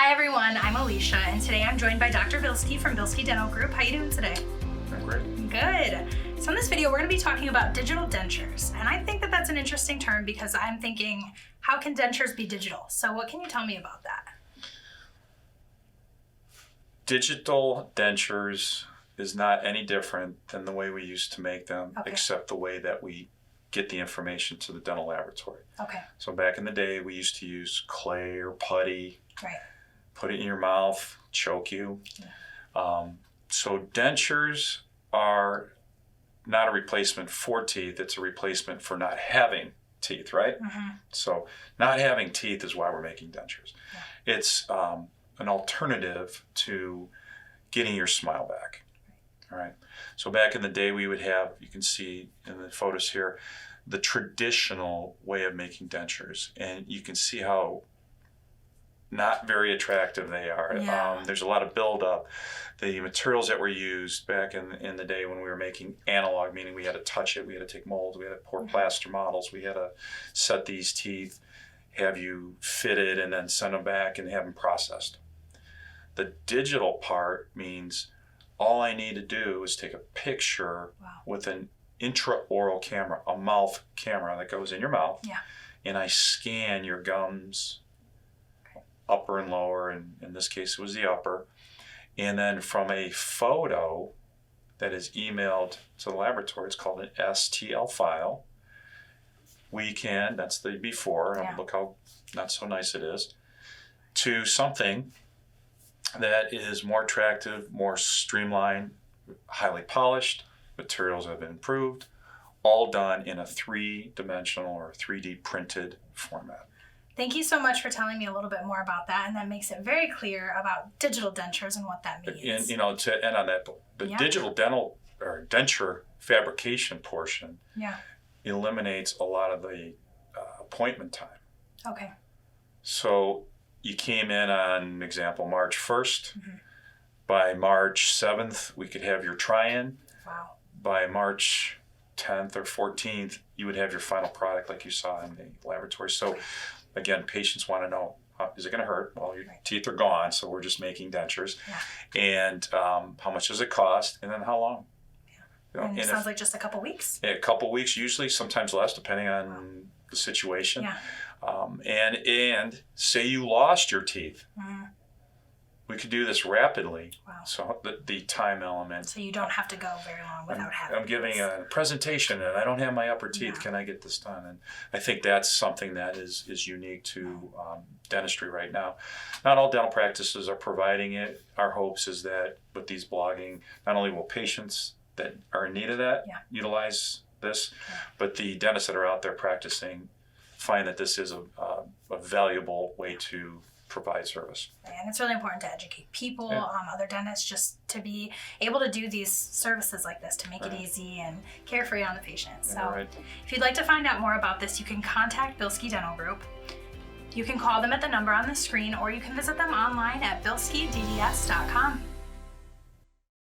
Hi everyone, I'm Alicia, and today I'm joined by Dr. Bilski from Bilski Dental Group. How you doing today? I'm great. Good. So in this video, we're going to be talking about digital dentures, and I think that that's an interesting term because I'm thinking, how can dentures be digital? So what can you tell me about that? Digital dentures is not any different than the way we used to make them, except the way that we get the information to the dental laboratory. Okay. So back in the day, we used to use clay or putty, Right. put it in your mouth, choke you. So dentures are not a replacement for teeth, it's a replacement for not having teeth, right? Mm-hmm. So not having teeth is why we're making dentures. Yeah. It's an alternative to getting your smile back. All right. So back in the day, we would have, you can see in the photos here, the traditional way of making dentures, and you can see how not very attractive they are. Yeah. There's a lot of buildup. The materials that were used back in the day when we were making analog, meaning we had to touch it, we had to take molds, we had to pour plaster models, we had to set these teeth, have you fitted, and then send them back and have them processed. The digital part means all I need to do is take a picture with an intraoral camera, a mouth camera that goes in your mouth, and I scan your gums, upper and lower, and in this case it was the upper, and then from a photo that is emailed to the laboratory, it's called an STL file, we can, that's the before, look how not so nice it is, to something that is more attractive, more streamlined, highly polished, materials have been improved, all done in a three-dimensional or 3D printed format. Thank you so much for telling me a little bit more about that, and that makes it very clear about digital dentures and what that means. And to end on that, the digital dental or denture fabrication portion eliminates a lot of the appointment time. Okay. So you came in on, example, March 1st. Mm-hmm. By March 7th, we could have your try-in. Wow. By March 10th or 14th, you would have your final product like you saw in the laboratory. So again, patients want to know, is it going to hurt? Well, your teeth are gone, so we're just making dentures. Yeah. And how much does it cost? And then how long? Yeah. And it sounds like just a couple weeks. A couple weeks, usually, sometimes less, depending on the situation. Yeah. And say you lost your teeth. Mm-hmm. We could do this rapidly. Wow. So the time element. So you don't have to go very long without having I'm giving a presentation and I don't have my upper teeth. Can I get this done? And I think that's something that is unique to dentistry right now. Not all dental practices are providing it. Our hopes is that with these blogging, not only will patients that are in need of that utilize this, but the dentists that are out there practicing find that this is a valuable way to provide service. And it's really important to educate people, other dentists, just to be able to do these services like this, to make it easy and carefree on the patient. So if you'd like to find out more about this, you can contact Bilski Dental Group. You can call them at the number on the screen, or you can visit them online at bilskidds.com.